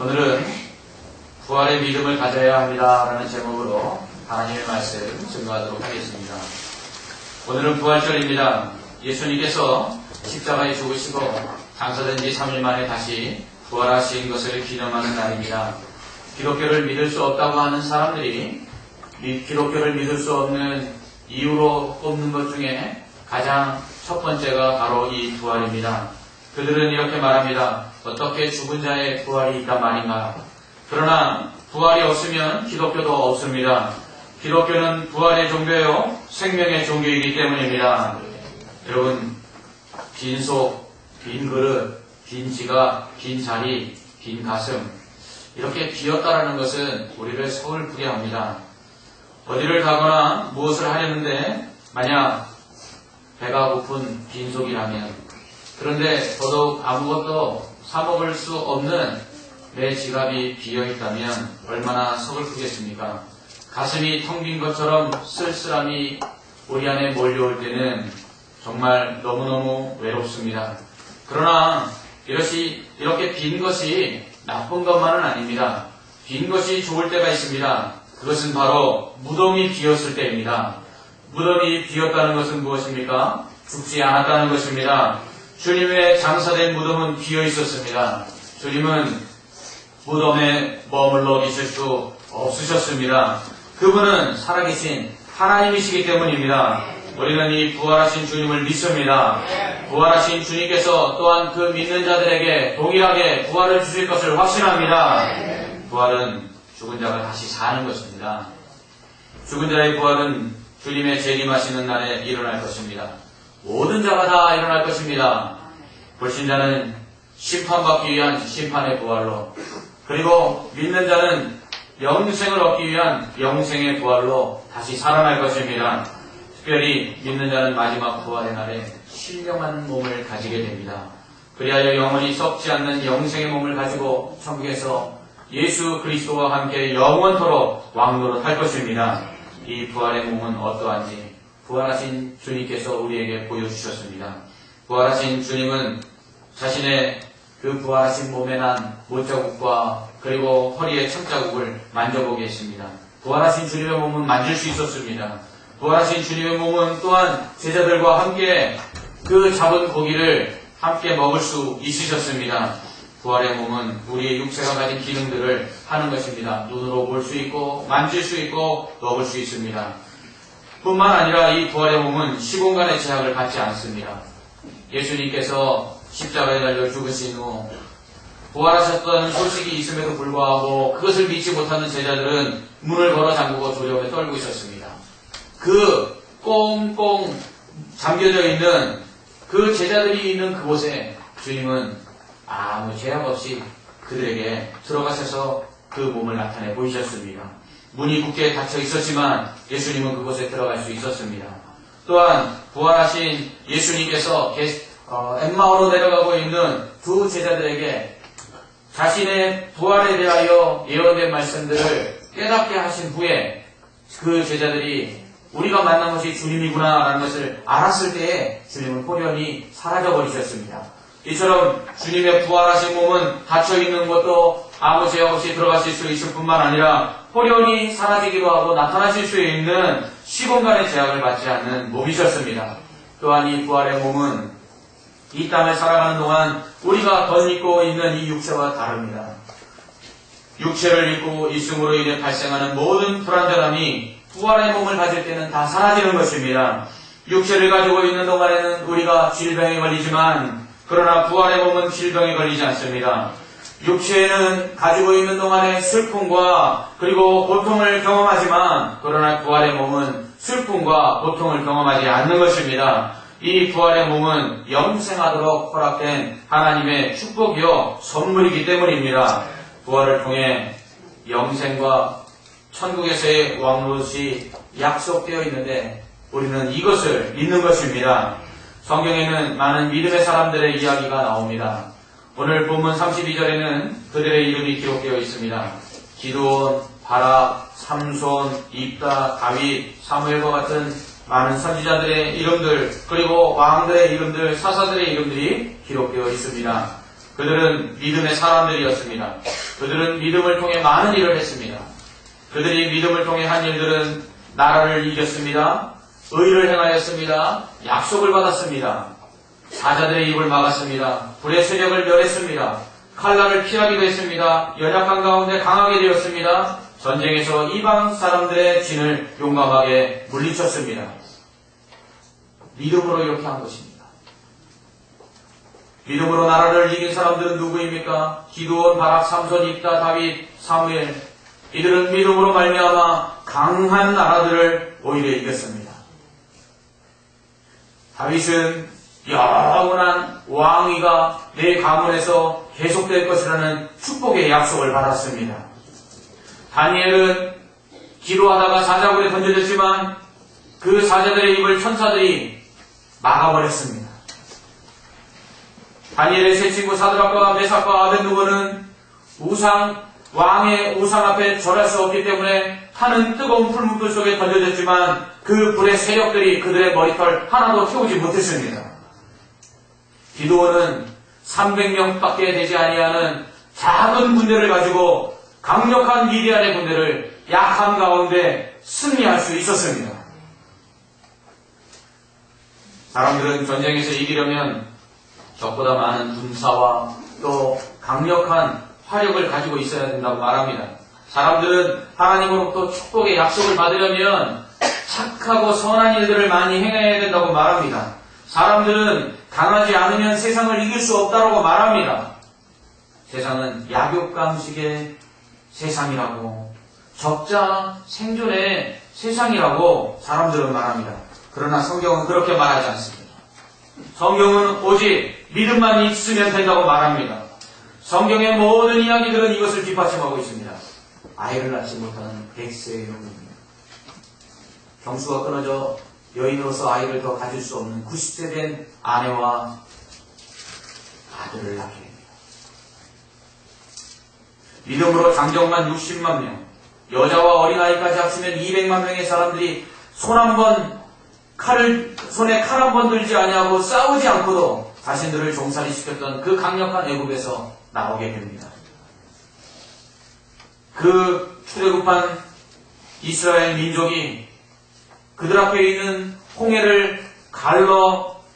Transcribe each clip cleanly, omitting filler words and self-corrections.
오늘은 부활의 믿음을 가져야 합니다라는 제목으로 하나님의 말씀 증거하도록 하겠습니다. 오늘은 부활절입니다. 예수님께서 십자가에 죽으시고 장사된 지 3일 만에 다시 부활하신 것을 기념하는 날입니다. 기독교를 믿을 수 없다고 하는 사람들이 기독교를 믿을 수 없는 이유로 꼽는 것 중에 가장 첫 번째가 바로 이 부활입니다. 그들은 이렇게 말합니다. 어떻게 죽은 자의 부활이 있단 말인가? 그러나 부활이 없으면 기독교도 없습니다. 기독교는 부활의 종교요, 생명의 종교이기 때문입니다. 여러분, 빈 속, 빈 그릇, 빈 지갑, 빈 자리, 빈 가슴, 이렇게 비었다라는 것은 우리를 서글프게 합니다. 어디를 가거나 무엇을 하려는데 만약 배가 고픈 빈속이라면, 그런데 더더욱 아무것도 사먹을 수 없는 내 지갑이 비어있다면 얼마나 서글프겠습니까? 가슴이 텅 빈 것처럼 쓸쓸함이 우리 안에 몰려올 때는 정말 너무너무 외롭습니다. 그러나 이렇게 빈 것이 나쁜 것만은 아닙니다. 빈 것이 좋을 때가 있습니다. 그것은 바로 무덤이 비었을 때입니다. 무덤이 비었다는 것은 무엇입니까? 죽지 않았다는 것입니다. 주님의 장사된 무덤은 비어 있었습니다. 주님은 무덤에 머물러 계실 수 없으셨습니다. 그분은 살아계신 하나님이시기 때문입니다. 우리는 이 부활하신 주님을 믿습니다. 부활하신 주님께서 또한 그 믿는 자들에게 동일하게 부활을 주실 것을 확신합니다. 부활은 죽은 자가 다시 사는 것입니다. 죽은 자의 부활은 주님의 재림하시는 날에 일어날 것입니다. 모든 자가 다 일어날 것입니다. 불신자는 심판받기 위한 심판의 부활로, 그리고 믿는 자는 영생을 얻기 위한 영생의 부활로 다시 살아날 것입니다. 특별히 믿는 자는 마지막 부활의 날에 신령한 몸을 가지게 됩니다. 그리하여 영원히 썩지 않는 영생의 몸을 가지고 천국에서 예수 그리스도와 함께 영원토록 왕노릇할 것입니다. 이 부활의 몸은 어떠한지 부활하신 주님께서 우리에게 보여주셨습니다. 부활하신 주님은 자신의 그 부활하신 몸에 난 못자국과 그리고 허리의 천자국을 만져보게 했습니다. 부활하신 주님의 몸은 만질 수 있었습니다. 부활하신 주님의 몸은 또한 제자들과 함께 그 잡은 고기를 함께 먹을 수 있으셨습니다. 부활의 몸은 우리의 육체가 가진 기능들을 하는 것입니다. 눈으로 볼 수 있고 만질 수 있고 먹을 수 있습니다. 뿐만 아니라 이 부활의 몸은 시공간의 제약을 받지 않습니다. 예수님께서 십자가에 달려 죽으신 후 부활하셨다는 소식이 있음에도 불구하고 그것을 믿지 못하는 제자들은 문을 걸어 잠그고 두려움에 떨고 있었습니다. 그 꽁꽁 잠겨져 있는 그 제자들이 있는 그곳에 주님은 아무 제약 없이 그들에게 들어가셔서 그 몸을 나타내 보이셨습니다. 문이 굳게 닫혀 있었지만 예수님은 그곳에 들어갈 수 있었습니다. 또한 부활하신 예수님께서 엠마오로 내려가고 있는 두 제자들에게 자신의 부활에 대하여 예언된 말씀들을 깨닫게 하신 후에 그 제자들이 우리가 만난 것이 주님이구나 라는 것을 알았을 때에 주님은 호련히 사라져버리셨습니다. 이처럼 주님의 부활하신 몸은 닫혀있는 것도 아무 제약 없이 들어가실 수 있을 뿐만 아니라 호련히 사라지기도 하고 나타나실 수 있는 시공간의 제약을 받지 않는 몸이셨습니다. 또한 이 부활의 몸은 이 땅을 살아가는 동안 우리가 덧입고 있는 이 육체와 다릅니다. 육체를 입고 있음으로 인해 발생하는 모든 불완전함이 부활의 몸을 가질 때는 다 사라지는 것입니다. 육체를 가지고 있는 동안에는 우리가 질병에 걸리지만 그러나 부활의 몸은 질병에 걸리지 않습니다. 육체는 가지고 있는 동안에 슬픔과 그리고 고통을 경험하지만 그러나 부활의 몸은 슬픔과 고통을 경험하지 않는 것입니다. 이 부활의 몸은 영생하도록 허락된 하나님의 축복이요 선물이기 때문입니다. 부활을 통해 영생과 천국에서의 왕노릇이 약속되어 있는데 우리는 이것을 믿는 것입니다. 성경에는 많은 믿음의 사람들의 이야기가 나옵니다. 오늘 본문 32절에는 그들의 이름이 기록되어 있습니다. 기드온, 바락, 삼손, 입다, 다윗, 사무엘과 같은 많은 선지자들의 이름들, 그리고 왕들의 이름들, 사사들의 이름들이 기록되어 있습니다. 그들은 믿음의 사람들이었습니다. 그들은 믿음을 통해 많은 일을 했습니다. 그들이 믿음을 통해 한 일들은 나라를 이겼습니다. 의를 행하였습니다. 약속을 받았습니다. 사자들의 입을 막았습니다. 불의 세력을 멸했습니다. 칼날을 피하기도 했습니다. 연약한 가운데 강하게 되었습니다. 전쟁에서 이방 사람들의 진을 용감하게 물리쳤습니다. 믿음으로 이렇게 한 것입니다. 믿음으로 나라를 이긴 사람들은 누구입니까? 기드온, 바락, 삼손, 입다, 다윗, 사무엘. 이들은 믿음으로 말미암아 강한 나라들을 오히려 이겼습니다. 다윗은 영원한 왕위가 내 가문에서 계속될 것이라는 축복의 약속을 받았습니다. 다니엘은 기도하다가 사자굴에 던져졌지만 그 사자들의 입을 천사들이 막아버렸습니다. 다니엘의 세 친구 사드락과 메삭과 아벤누고는 왕의 우상 앞에 절할 수 없기 때문에 타는 뜨거운 풀무불 속에 던져졌지만 그 불의 세력들이 그들의 머리털 하나도 태우지 못했습니다. 기드온은 300명밖에 되지 아니하는 작은 군대를 가지고 강력한 미디안의 군대를 약한 가운데 승리할 수 있었습니다. 사람들은 전쟁에서 이기려면 적보다 많은 군사와 또 강력한 화력을 가지고 있어야 된다고 말합니다. 사람들은 하나님으로부터 축복의 약속을 받으려면 착하고 선한 일들을 많이 행해야 된다고 말합니다. 사람들은 강하지 않으면 세상을 이길 수 없다고 말합니다. 세상은 약육강식의 세상이라고, 적자 생존의 세상이라고 사람들은 말합니다. 그러나 성경은 그렇게 말하지 않습니다. 성경은 오직 믿음만 있으면 된다고 말합니다. 성경의 모든 이야기들은 이것을 뒷받침하고 있습니다. 아이를 낳지 못하는 백세의 여인입니다. 경수가 끊어져 여인으로서 아이를 더 가질 수 없는 90세 된 아내와 아들을 낳게 됩니다. 믿음으로 장정만 60만 명, 여자와 어린아이까지 합치면 200만 명의 사람들이 손에 칼 한 번 들지 아니하고 싸우지 않고도 자신들을 종살이 시켰던 그 강력한 애국에서 나오게 됩니다. 그 출애굽한 이스라엘 민족이 그들 앞에 있는 홍해를 갈라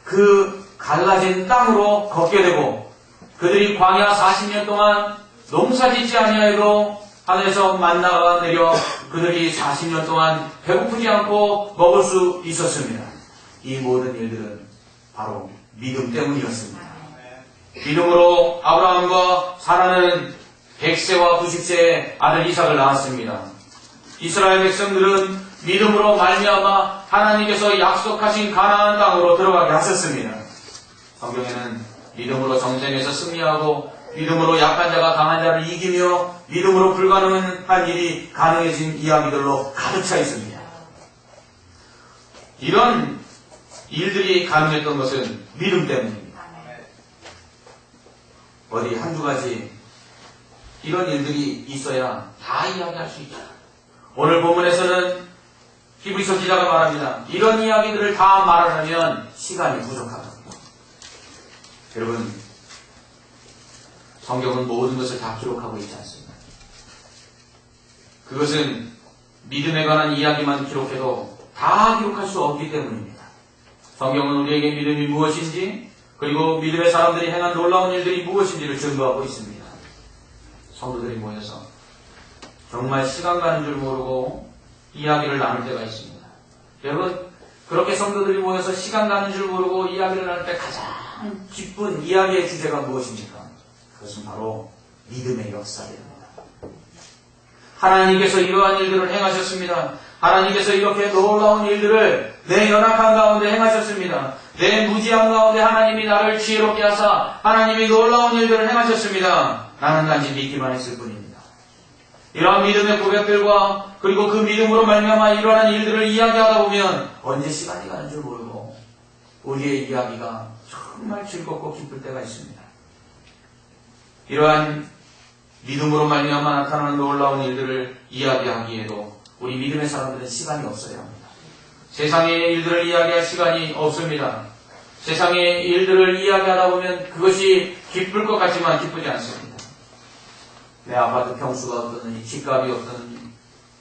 그 갈라진 땅으로 걷게 되고 그들이 광야 40년 동안 농사짓지 아니하여도 하늘에서 만나가 내려 그들이 40년 동안 배고프지 않고 먹을 수 있었습니다. 이 모든 일들은 바로 믿음 때문이었습니다. 믿음으로 아브라함과 사라는 100세와 90세의 아들 이삭을 낳았습니다. 이스라엘 백성들은 믿음으로 말미암아 하나님께서 약속하신 가나안 땅으로 들어가게 하셨습니다. 성경에는 믿음으로 전쟁에서 승리하고 믿음으로 약한 자가 강한 자를 이기며 믿음으로 불가능한 일이 가능해진 이야기들로 가득 차 있습니다. 이런 일들이 가능했던 것은 믿음 때문입니다. 어디 한두 가지 이런 일들이 있어야 다 이야기할 수 있죠. 오늘 본문에서는 히브리서 기자가 말합니다. 이런 이야기들을 다 말하려면 시간이 부족하다. 여러분, 성경은 모든 것을 다 기록하고 있지 않습니다. 그것은 믿음에 관한 이야기만 기록해도 다 기록할 수 없기 때문입니다. 성경은 우리에게 믿음이 무엇인지 그리고 믿음의 사람들이 행한 놀라운 일들이 무엇인지를 증거하고 있습니다. 성도들이 모여서 정말 시간 가는 줄 모르고 이야기를 나눌 때가 있습니다. 여러분, 그렇게 성도들이 모여서 시간 가는 줄 모르고 이야기를 나눌 때 가장 기쁜 이야기의 주제가 무엇입니까? 그것은 바로 믿음의 역사입니다. 하나님께서 이러한 일들을 행하셨습니다. 하나님께서 이렇게 놀라운 일들을 내 연약한 가운데 행하셨습니다. 내 무지한 가운데 하나님이 나를 지혜롭게 하사 하나님이 놀라운 일들을 행하셨습니다. 나는 단지 믿기만 했을 뿐입니다. 이러한 믿음의 고백들과 그리고 그 믿음으로 말미암아 일어나는 일들을 이야기하다 보면 언제 시간이 가는 줄 모르고 우리의 이야기가 정말 즐겁고 기쁠 때가 있습니다. 이러한 믿음으로 말미암아 나타나는 놀라운 일들을 이야기하기에도 우리 믿음의 사람들은 시간이 없어야 합니다. 세상의 일들을 이야기할 시간이 없습니다. 세상의 일들을 이야기하다 보면 그것이 기쁠 것 같지만 기쁘지 않습니다. 내 아파트 평수가 어떠느니, 집값이 어떠느니,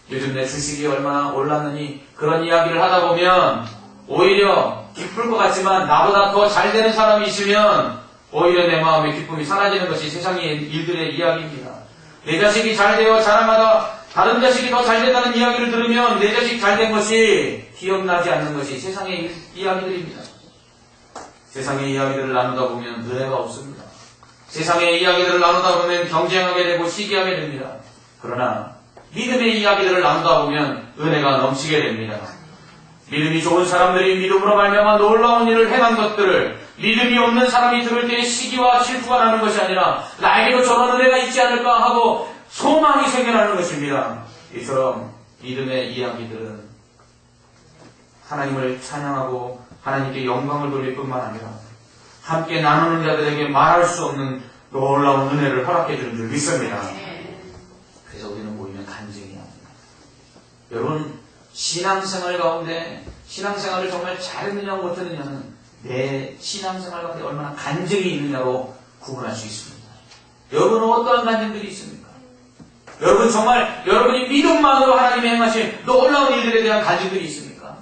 요즘 내 주식이 얼마나 올랐느니, 그런 이야기를 하다 보면 오히려 기쁠 것 같지만 나보다 더 잘 되는 사람이 있으면 오히려 내 마음의 기쁨이 사라지는 것이 세상의 일들의 이야기입니다. 내 자식이 잘 되어 자랑하다 다른 자식이 더 잘 된다는 이야기를 들으면 내 자식 잘 된 것이 기억나지 않는 것이 세상의 이야기들입니다. 세상의 이야기들을 나누다 보면 은혜가 없습니다. 세상의 이야기들을 나누다 보면 경쟁하게 되고 시기하게 됩니다. 그러나 믿음의 이야기들을 나누다 보면 은혜가 넘치게 됩니다. 믿음이 좋은 사람들이 믿음으로 말미암아 놀라운 일을 행한 것들을 믿음이 없는 사람이 들을 때 시기와 질투가 나는 것이 아니라 나에게도 저런 은혜가 있지 않을까 하고 소망이 생겨나는 것입니다. 이처럼 믿음의 이야기들은 하나님을 찬양하고 하나님께 영광을 돌릴 뿐만 아니라 함께 나누는 자들에게 말할 수 없는 놀라운 은혜를 허락해 주는 줄 믿습니다. 그래서 우리는 모이면 간증해야 합니다. 여러분, 신앙생활 가운데 신앙생활을 정말 잘했느냐 못했느냐는 내 신앙생활 가운데 얼마나 간증이 있느냐로 구분할 수 있습니다. 여러분은 어떠한 간증들이 있습니까? 여러분 정말 여러분이 믿음만으로 하나님이 행하신 놀라운 일들에 대한 간증들이 있습니까?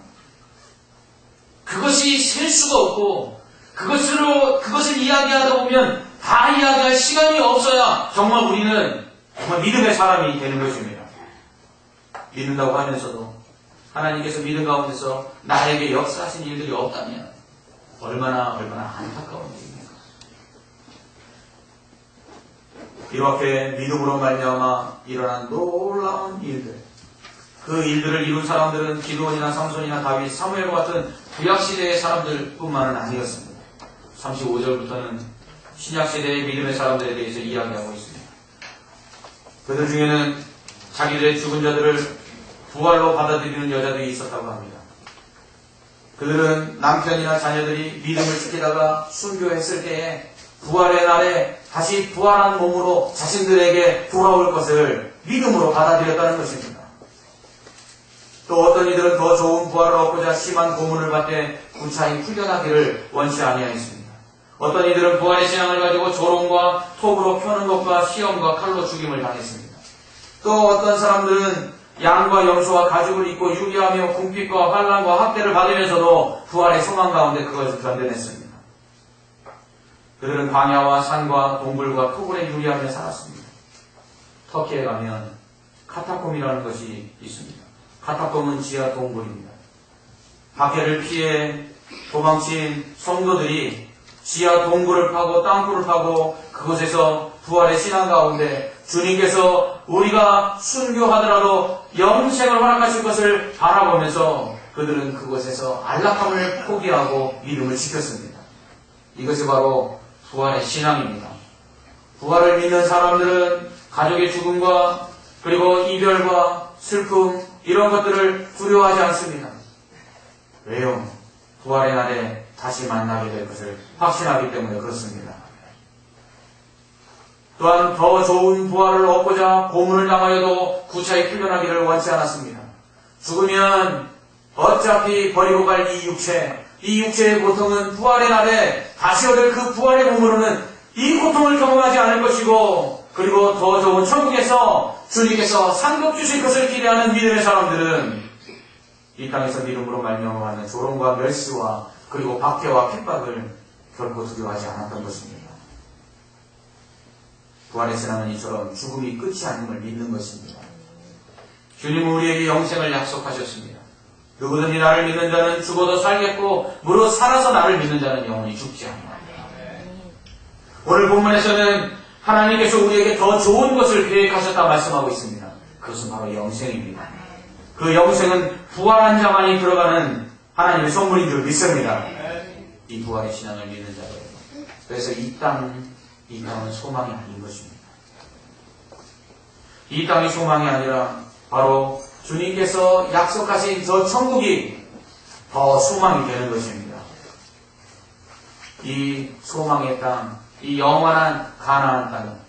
그것이 셀 수가 없고 그것을 이야기하다 보면 다 이야기할 시간이 없어야 정말 우리는 정말 믿음의 사람이 되는 것입니다. 믿는다고 하면서도 하나님께서 믿음 가운데서 나에게 역사하신 일들이 없다면 얼마나 안타까운 일입니까? 이렇게 믿음으로 말미암아 일어난 놀라운 일들, 그 일들을 이룬 사람들은 기드온이나 삼손이나 다윗, 사무엘과 같은 구약시대의 사람들뿐만은 아니었습니다. 35절부터는 신약시대의 믿음의 사람들에 대해서 이야기하고 있습니다. 그들 중에는 자기들의 죽은 자들을 부활로 받아들이는 여자들이 있었다고 합니다. 그들은 남편이나 자녀들이 믿음을 지키다가 순교했을 때에 부활의 날에 다시 부활한 몸으로 자신들에게 돌아올 것을 믿음으로 받아들였다는 것입니다. 또 어떤 이들은 더 좋은 부활을 얻고자 심한 고문을 받되 구차히 풀려나기를 원치 아니하였습니다. 어떤 이들은 부활의 신앙을 가지고 조롱과 톱으로 펴는 것과 시험과 칼로 죽임을 당했습니다. 또 어떤 사람들은 양과 염소와 가죽을 입고 유리하며 궁핍과 환난과 학대를 받으면서도 부활의 소망 가운데 그것을 견뎌냈습니다. 그들은 광야와 산과 동굴과 토굴에 유리하며 살았습니다. 터키에 가면 카타콤이라는 것이 있습니다. 카타콤은 지하 동굴입니다. 박해를 피해 도망친 성도들이 지하 동굴을 파고 땅굴을 파고 그곳에서 부활의 신앙 가운데 주님께서 우리가 순교하더라도 영생을 허락하실 것을 바라보면서 그들은 그곳에서 안락함을 포기하고 믿음을 지켰습니다. 이것이 바로 부활의 신앙입니다. 부활을 믿는 사람들은 가족의 죽음과 그리고 이별과 슬픔 이런 것들을 두려워하지 않습니다. 왜요? 부활의 날에 다시 만나게 될 것을 확신하기 때문에 그렇습니다. 또한 더 좋은 부활을 얻고자 고문을 당하여도 구차히 풀려나기를 원치 않았습니다. 죽으면 어차피 버리고 갈 이 육체의 고통은 부활의 날에 다시 얻을 그 부활의 몸으로는 이 고통을 경험하지 않을 것이고 그리고 더 좋은 천국에서 주님께서 상급 주실 것을 기대하는 믿음의 사람들은 이 땅에서 믿음으로 말미암아 조롱과 멸시와 그리고 박해와 핍박을 결코 두려워하지 않았던 것입니다. 부활의 신앙은 이처럼 죽음이 끝이 아닌 걸 믿는 것입니다. 주님은 우리에게 영생을 약속하셨습니다. 누구든지 나를 믿는 자는 죽어도 살겠고 무릇 살아서 나를 믿는 자는 영원히 죽지 않는다. 오늘 본문에서는 하나님께서 우리에게 더 좋은 것을 계획하셨다 말씀하고 있습니다. 그것은 바로 영생입니다. 그 영생은 부활한 자만이 들어가는 하나님의 선물인 줄 믿습니다. 이 부활의 신앙을 믿는 자예요. 그래서 이 땅은 소망이 아닌 것입니다. 이 땅이 소망이 아니라 바로 주님께서 약속하신 저 천국이 더 소망이 되는 것입니다. 이 소망의 땅, 이 영원한 가나안 땅,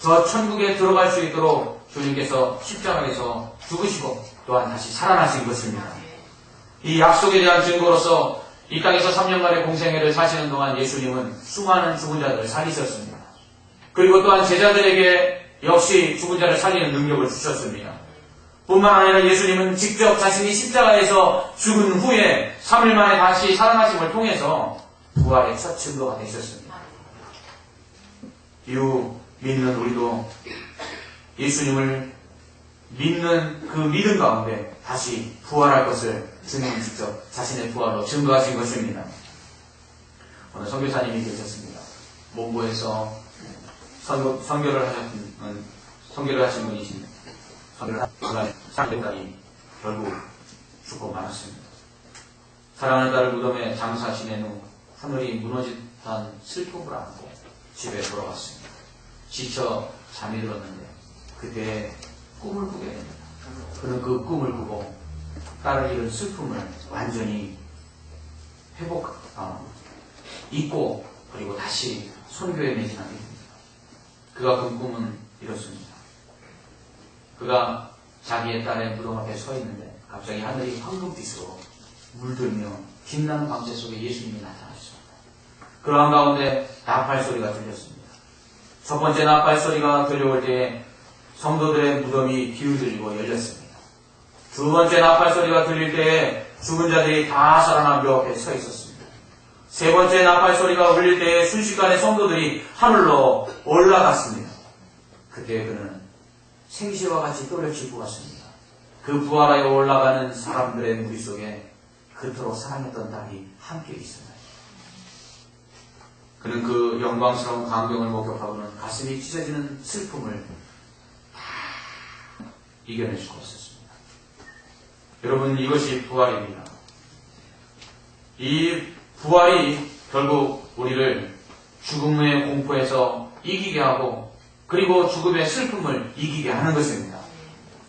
저 천국에 들어갈 수 있도록 주님께서 십자가에서 죽으시고 또한 다시 살아나신 것입니다. 이 약속에 대한 증거로서 이 땅에서 3년간의 공생애를 사시는 동안 예수님은 수많은 죽은 자들을 살리셨습니다. 그리고 또한 제자들에게 역시 죽은 자를 살리는 능력을 주셨습니다. 뿐만 아니라 예수님은 직접 자신이 십자가에서 죽은 후에 3일 만에 다시 살아나심을 통해서 부활의 첫 증거가 되셨습니다. 이후 믿는 우리도 예수님을 믿는 그 믿음 가운데 다시 부활할 것을 주님은 직접 자신의 부활로 증거하신 것입니다. 오늘 선교사님이 계셨습니다. 몽고에서 선교를 하신 분이십니다. 선교를 하신 사람들이 결국 죽고 말았습니다. 사랑하는 딸을 무덤에 장사 지낸 후 하늘이 무너진 듯한 슬픔을 안고 집에 돌아왔습니다. 지쳐 잠이 들었는데 그때 꿈을 꾸게 됩니다. 그는 그 꿈을 꾸고 딸을 잃은 슬픔을 완전히 잊고 그리고 다시 선교에 매진하게 됩니다. 그가 꾼 꿈은 이렇습니다. 그가 자기의 딸의 무덤 앞에 서 있는데 갑자기 하늘이 황금빛으로 물들며 빛나는 광채 속에 예수님이 나타나셨습니다. 그러한 가운데 나팔 소리가 들렸습니다. 첫 번째 나팔 소리가 들려올 때에 성도들의 무덤이 기울들리고 열렸습니다. 두 번째 나팔 소리가 들릴 때에 죽은 자들이 다 살아나 묘 앞에 서 있었습니다. 세 번째 나팔 소리가 울릴 때에 순식간에 성도들이 하늘로 올라갔습니다. 그때 그는 생시와 같이 또렷이 보았습니다. 그 부활하여 올라가는 사람들의 무리 속에 그토록 사랑했던 딸이 함께 있습니다. 그는 그 영광스러운 광경을 목격하고는 가슴이 찢어지는 슬픔을 다 이겨낼 수가 없었습니다. 여러분, 이것이 부활입니다. 이 부활이 결국 우리를 죽음의 공포에서 이기게 하고 그리고 죽음의 슬픔을 이기게 하는 것입니다.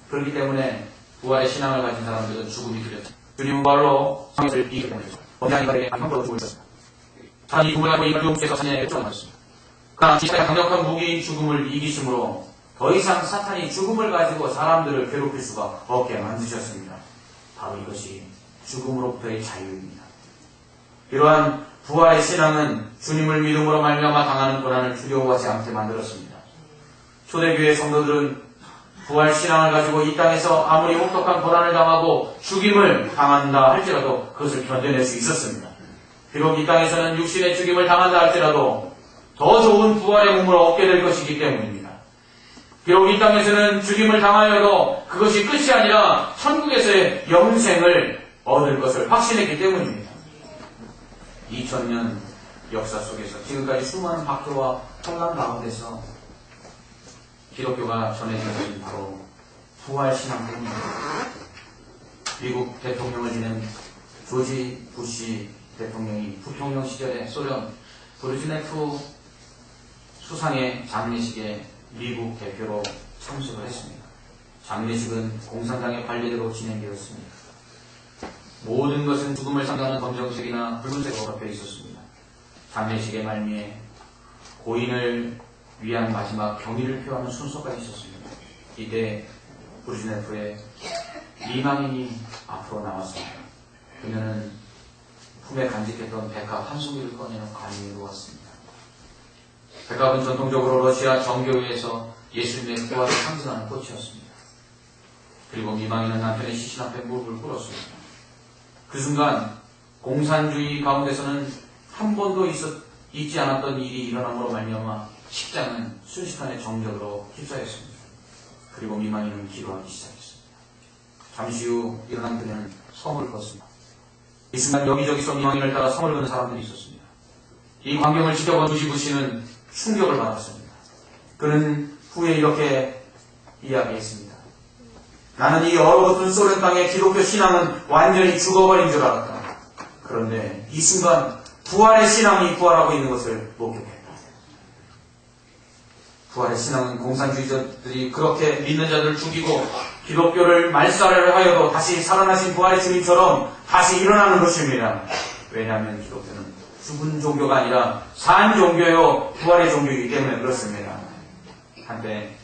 그렇기 때문에 부활의 신앙을 가진 사람들은 죽음이 두렵다. 주님 부활로 상해를 이기게 됩니다. 언제 이발에 한번도 죽을 것입니다. 사람이 죽음을 가지고 이걸 용께서 사냥에 쫓아갔습니다. 그러나 지사의 강력한 무기인 죽음을 이기심으로 더 이상 사탄이 죽음을 가지고 사람들을 괴롭힐 수가 없게 만드셨습니다. 바로 이것이 죽음으로부터의 자유입니다. 이러한 부활의 신앙은 주님을 믿음으로 말미암아 당하는 고난을 두려워하지 않게 만들었습니다. 초대교회 성도들은 부활 신앙을 가지고 이 땅에서 아무리 혹독한 고난을 당하고 죽임을 당한다 할지라도 그것을 견뎌낼 수 있었습니다. 비록 이 땅에서는 육신의 죽임을 당한다 할지라도 더 좋은 부활의 몸을 얻게 될 것이기 때문입니다. 비록 이 땅에서는 죽임을 당하여도 그것이 끝이 아니라 천국에서의 영생을 얻을 것을 확신했기 때문입니다. 2000년 역사 속에서 지금까지 수많은 박해와 혼란 가운데서 기독교가 전해진 바로 부활신앙 때문입니다. 미국 대통령을 지낸 조지 부시 대통령이 부통령 시절에 소련 브르즈네프 수상의 장례식에 미국 대표로 참석을 했습니다. 장례식은 공산당의 관례대로 진행되었습니다. 모든 것은 죽음을 상징하는 검정색이나 붉은색으로 덮여 있었습니다. 장례식의 말미에 고인을 위한 마지막 경의를 표하는 순서가 있었습니다. 이때 브르즈네프의 이망인이 앞으로 나왔습니다. 그녀는 품에 간직했던 백합 한 송이를 꺼내어 관위에 놓았습니다. 백합은 전통적으로 러시아 정교회에서 예수님의 부활을 상징하는 꽃이었습니다. 그리고 이망인은 남편의 시신 앞에 무릎을 꿇었습니다. 그 순간 공산주의 가운데서는 한 번도 있지 않았던 일이 일어남으로 말미암아 식장은 순식간에 정적으로 휩싸였습니다. 그리고 미망인은 기도하기 시작했습니다. 잠시 후 일어난 그녀는 성을 걷습니다. 이 순간 여기저기서 미망인을 따라 성을 걷는 사람들이 있었습니다. 이 광경을 지켜본 조지 부시는 충격을 받았습니다. 그는 후에 이렇게 이야기했습니다. 나는 이 얼어붙은 소련 땅의 기독교 신앙은 완전히 죽어버린 줄 알았다. 그런데 이 순간 부활의 신앙이 부활하고 있는 것을 목격했다. 부활의 신앙은 공산주의자들이 그렇게 믿는 자들을 죽이고 기독교를 말살을 하여도 다시 살아나신 부활의 주님처럼 다시 일어나는 것입니다. 왜냐하면 기독교는 죽은 종교가 아니라 산 종교요 부활의 종교이기 때문에 그렇습니다. 한때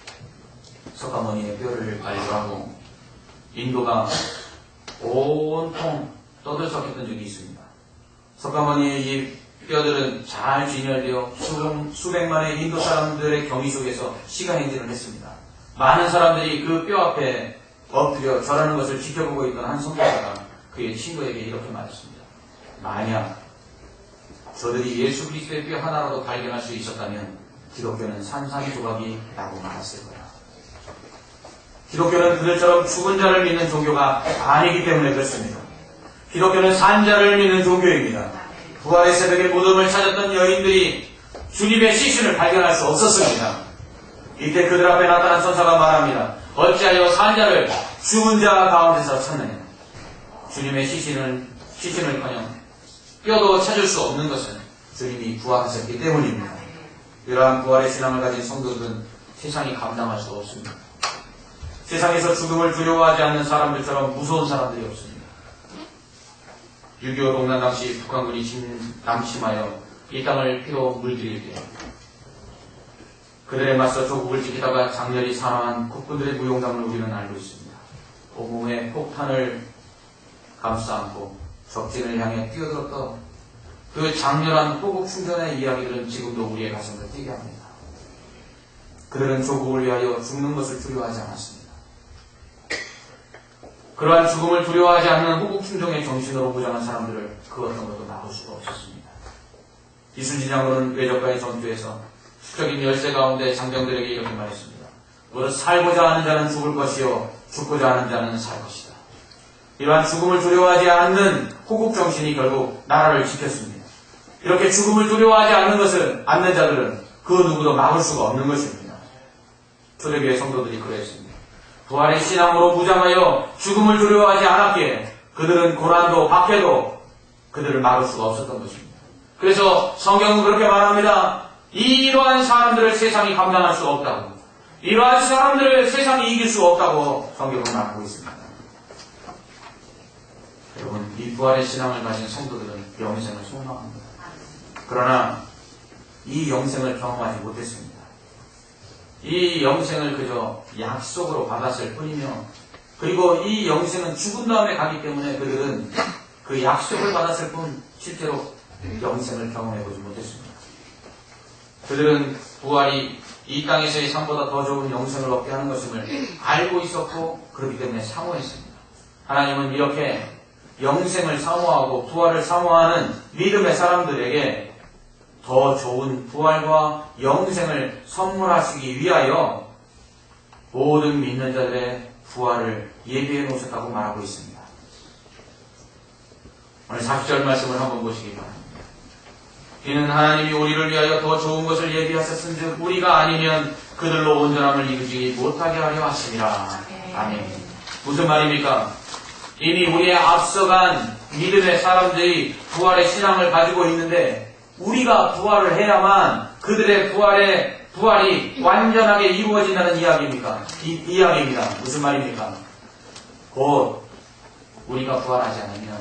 석가모니의 뼈를 발굴하고 인도가 온통 떠들썩했던 적이 있습니다. 석가모니의 이 뼈들은 잘 진열되어 수백만의 인도 사람들의 경위 속에서 시가 행진을 했습니다. 많은 사람들이 그 뼈 앞에 엎드려 절하는 것을 지켜보고 있던 한 선교사가 그의 친구에게 이렇게 말했습니다. 만약 저들이 예수 그리스도의 뼈 하나라도 발견할 수 있었다면 기독교는 산산조각이 나고 말았을 거야. 기독교는 그들처럼 죽은 자를 믿는 종교가 아니기 때문에 그렇습니다. 기독교는 산 자를 믿는 종교입니다. 부활의 새벽에 무덤을 찾았던 여인들이 주님의 시신을 발견할 수 없었습니다. 이때 그들 앞에 나타난 천사가 말합니다. 어찌하여 산 자를 죽은 자 가운데서 찾느냐. 주님의 시신을커녕 뼈도 찾을 수 없는 것은 주님이 부활하셨기 때문입니다. 이러한 부활의 신앙을 가진 성도들은 세상이 감당할 수 없습니다. 세상에서 죽음을 두려워하지 않는 사람들처럼 무서운 사람들이 없습니다. 6.25 동란 당시 북한군이 남침하여 이 땅을 피로 물들일 때 그들에 맞서 조국을 지키다가 장렬히 사망한 국군들의 무용담을 우리는 알고 있습니다. 온몸에 폭탄을 감싸 안고 적진을 향해 뛰어들었던 그 장렬한 호국 충전의 이야기들은 지금도 우리의 가슴을 뛰게 합니다. 그들은 조국을 위하여 죽는 것을 두려워하지 않았습니다. 그러한 죽음을 두려워하지 않는 호국 충정의 정신으로 무장한 사람들을 그 어떤 것도 막을 수가 없었습니다. 이순신 장군은 외적과의 전투에서 수적인 열세 가운데 장병들에게 이렇게 말했습니다. 너를 살고자 하는 자는 죽을 것이요 죽고자 하는 자는 살 것이다. 이러한 죽음을 두려워하지 않는 호국 정신이 결국 나라를 지켰습니다. 이렇게 죽음을 두려워하지 않는 자들은 그 누구도 막을 수가 없는 것입니다. 초대교회 성도들이 그랬습니다. 부활의 신앙으로 무장하여 죽음을 두려워하지 않았기에 그들은 고난도 박해도 그들을 막을 수가 없었던 것입니다. 그래서 성경은 그렇게 말합니다. 이러한 사람들을 세상이 감당할 수 없다고, 이러한 사람들을 세상이 이길 수 없다고 성경은 말하고 있습니다. 여러분, 이 부활의 신앙을 가진 성도들은 영생을 소망합니다. 그러나 이 영생을 경험하지 못했습니다. 이 영생을 그저 약속으로 받았을 뿐이며, 그리고 이 영생은 죽은 다음에 가기 때문에 그들은 그 약속을 받았을 뿐 실제로 영생을 경험해보지 못했습니다. 그들은 부활이 이 땅에서의 삶보다 더 좋은 영생을 얻게 하는 것임을 알고 있었고 그렇기 때문에 사모했습니다. 하나님은 이렇게 영생을 사모하고 부활을 사모하는 믿음의 사람들에게 더 좋은 부활과 영생을 선물하시기 위하여 모든 믿는 자들의 부활을 예비해 놓으셨다고 말하고 있습니다. 오늘 40절 말씀을 한번 보시기 바랍니다. 이는 하나님이 우리를 위하여 더 좋은 것을 예비하셨은즉 우리가 아니면 그들로 온전함을 이루지 못하게 하려 하심이라. 아멘. 무슨 말입니까? 이미 우리의 앞서간 믿음의 사람들이 부활의 신앙을 가지고 있는데 우리가 부활을 해야만 그들의 부활이 완전하게 이루어진다는 이야기입니까? 이야기입니다. 무슨 말입니까? 곧 우리가 부활하지 않으면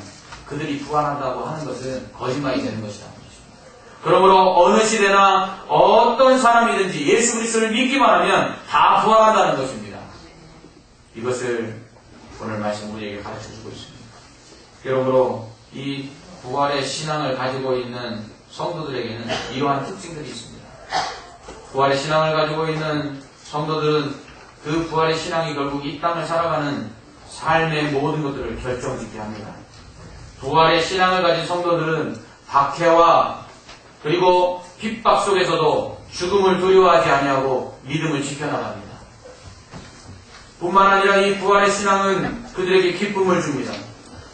그들이 부활한다고 하는 것은 거짓말이 되는 것이다. 그러므로 어느 시대나 어떤 사람이든지 예수 그리스도를 믿기만 하면 다 부활한다는 것입니다. 이것을 오늘 말씀 우리에게 가르쳐주고 있습니다. 그러므로 이 부활의 신앙을 가지고 있는 성도들에게는 이러한 특징들이 있습니다. 부활의 신앙을 가지고 있는 성도들은 그 부활의 신앙이 결국 이 땅을 살아가는 삶의 모든 것들을 결정짓게 합니다. 부활의 신앙을 가진 성도들은 박해와 그리고 핍박 속에서도 죽음을 두려워하지 아니하고 믿음을 지켜나갑니다. 뿐만 아니라 이 부활의 신앙은 그들에게 기쁨을 줍니다.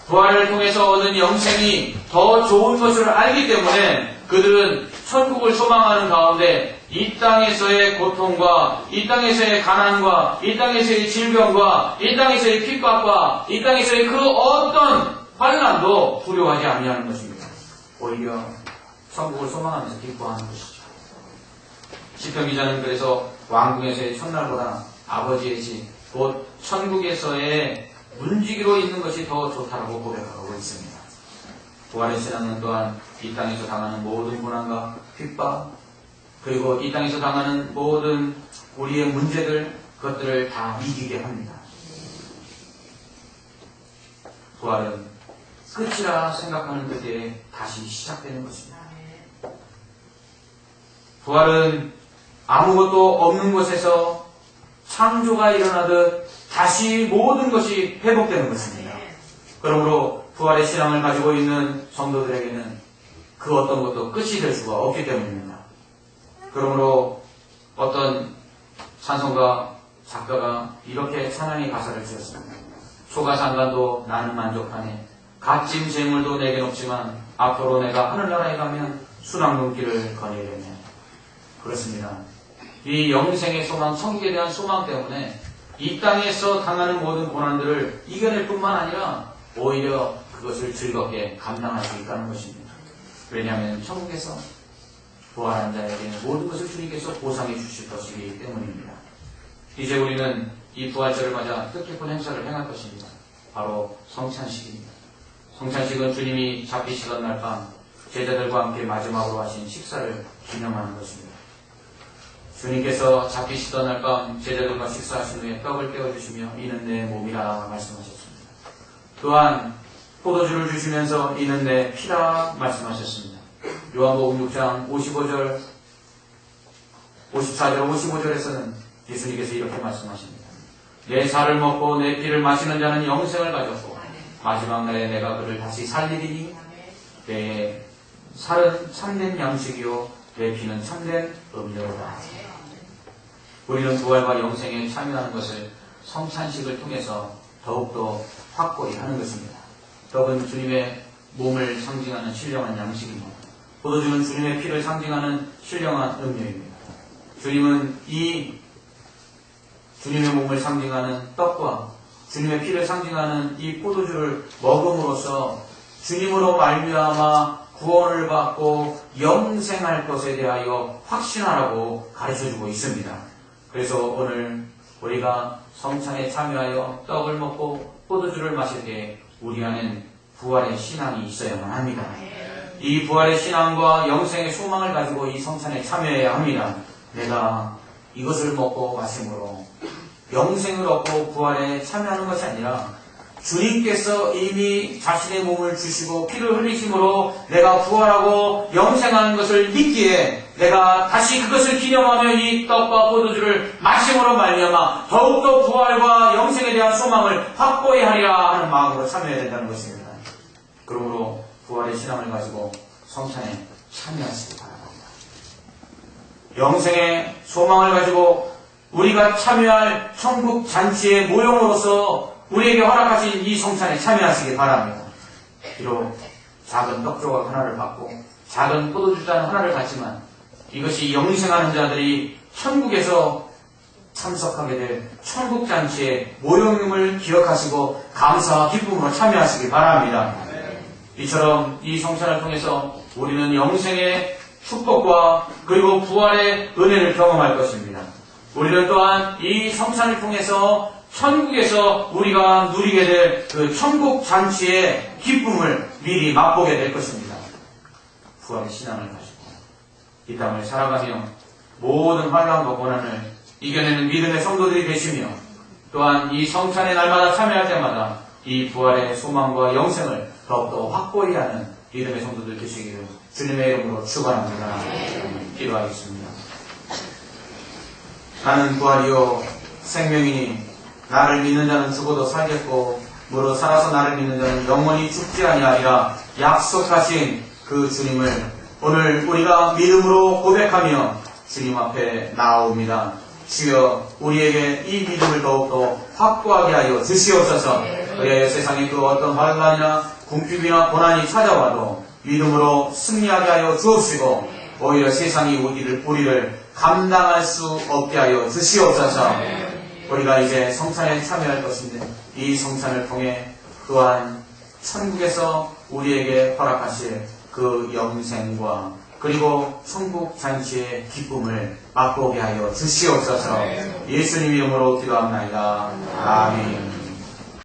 부활을 통해서 얻은 영생이 더 좋은 것을 알기 때문에 그들은 천국을 소망하는 가운데 이 땅에서의 고통과 이 땅에서의 가난과 이 땅에서의 질병과 이 땅에서의 핍박과 이 땅에서의 그 어떤 환난도 두려워하지 아니하는 것입니다. 오히려 천국을 소망하면서 기뻐하는 것이죠. 시편 기자는 그래서 왕궁에서의 첫날보다 아버지의 집, 곧 천국에서의 문지기로 있는 것이 더 좋다고 고백하고 있습니다. 부활의 신앙은 또한 이 땅에서 당하는 모든 고난과 핍박, 그리고 이 땅에서 당하는 모든 우리의 문제들, 그것들을 다 이기게 합니다. 부활은 끝이라 생각하는 그때에 다시 시작되는 것입니다. 부활은 아무것도 없는 곳에서 창조가 일어나듯 다시 모든 것이 회복되는 것입니다. 그러므로 부활의 신앙을 가지고 있는 성도들에게는 그 어떤 것도 끝이 될 수가 없기 때문입니다. 그러므로 어떤 찬송가 작가가 이렇게 찬양의 가사를 지었습니다. 초가상간도 나는 만족하네. 값진 재물도 내겐 없지만 앞으로 내가 하늘나라에 가면 순학 눈길을 거니려며. 그렇습니다. 이 영생의 소망, 천국에 대한 소망 때문에 이 땅에서 당하는 모든 고난들을 이겨낼 뿐만 아니라 오히려 그것을 즐겁게 감당할 수 있다는 것입니다. 왜냐하면 천국에서 부활한 자에게 모든 것을 주님께서 보상해 주실 것이기 때문입니다. 이제 우리는 이 부활절을 맞아 뜻깊은 행사를 행할 것입니다. 바로 성찬식입니다. 성찬식은 주님이 잡히시던 날 밤 제자들과 함께 마지막으로 하신 식사를 기념하는 것입니다. 주님께서 잡히시던 날 밤 제자들과 식사하신 후에 떡을 떼어주시며 이는 내 몸이라 말씀하셨습니다. 또한 포도주를 주시면서 이는 내 피라 말씀하셨습니다. 요한복음 6장 54절 55절에서는 예수님께서 이렇게 말씀하십니다. 내 살을 먹고 내 피를 마시는 자는 영생을 가졌고 마지막 날에 내가 그를 다시 살리리니 내 살은 참된 양식이요 내 피는 참된 음료로다. 우리는 부활과 영생에 참여하는 것을 성찬식을 통해서 더욱더 확고히 하는 것입니다. 떡은 주님의 몸을 상징하는 신령한 양식입니다. 포도주는 주님의 피를 상징하는 신령한 음료입니다. 주님은 이 주님의 몸을 상징하는 떡과 주님의 피를 상징하는 이 포도주를 먹음으로써 주님으로 말미암아 구원을 받고 영생할 것에 대하여 확신하라고 가르쳐주고 있습니다. 그래서 오늘 우리가 성찬에 참여하여 떡을 먹고 포도주를 마실 때 우리 안엔 부활의 신앙이 있어야만 합니다. 이 부활의 신앙과 영생의 소망을 가지고 이 성찬에 참여해야 합니다. 내가 이것을 먹고 마심으로 영생을 얻고 부활에 참여하는 것이 아니라 주님께서 이미 자신의 몸을 주시고 피를 흘리심으로 내가 부활하고 영생하는 것을 믿기에 내가 다시 그것을 기념하며 이 떡과 포도주를 마심으로 말미암아 더욱더 부활과 영생에 대한 소망을 확고히 하리라 하는 마음으로 참여해야 된다는 것입니다. 그러므로 부활의 신앙을 가지고 성찬에 참여하시기 바랍니다. 영생의 소망을 가지고 우리가 참여할 천국 잔치의 모형으로서 우리에게 허락하신 이 성찬에 참여하시기 바랍니다. 비록 작은 떡조각 하나를 받고 작은 포도주잔 하나를 갖지만 이것이 영생하는 자들이 천국에서 참석하게 될 천국 잔치의 모형임을 기억하시고 감사와 기쁨으로 참여하시기 바랍니다. 이처럼 이 성찬을 통해서 우리는 영생의 축복과 그리고 부활의 은혜를 경험할 것입니다. 우리는 또한 이 성찬을 통해서 천국에서 우리가 누리게 될 그 천국 잔치의 기쁨을 미리 맛보게 될 것입니다. 부활의 신앙을 가지고 이 땅을 살아가며 모든 환난과 고난을 이겨내는 믿음의 성도들이 되시며 또한 이 성찬의 날마다 참여할 때마다 이 부활의 소망과 영생을 더욱더 확고히 하는 믿음의 성도들 되시기를 주님의 이름으로 축원합니다. 기도하겠습니다. 나는 부활이요 생명이니 나를 믿는 자는 죽어도 살겠고 무릇 살아서 나를 믿는 자는 영원히 죽지 아니하리라 약속하신 그 주님을 오늘 우리가 믿음으로 고백하며 주님 앞에 나아옵니다. 주여 우리에게 이 믿음을 더욱더 확고하게 하여 주시옵소서. 그리하여 세상에 그 어떤 환난이나 궁핍이나 고난이 찾아와도 믿음으로 승리하게 하여 주옵시고 오히려 세상이 우리를 감당할 수 없게 하여 주시옵소서. 우리가 이제 성찬에 참여할 것인데 이 성찬을 통해 또한 천국에서 우리에게 허락하실 그 영생과 그리고 천국 잔치의 기쁨을 맛보게 하여 주시옵소서. 예수님 이름으로 기도합니다. 아멘.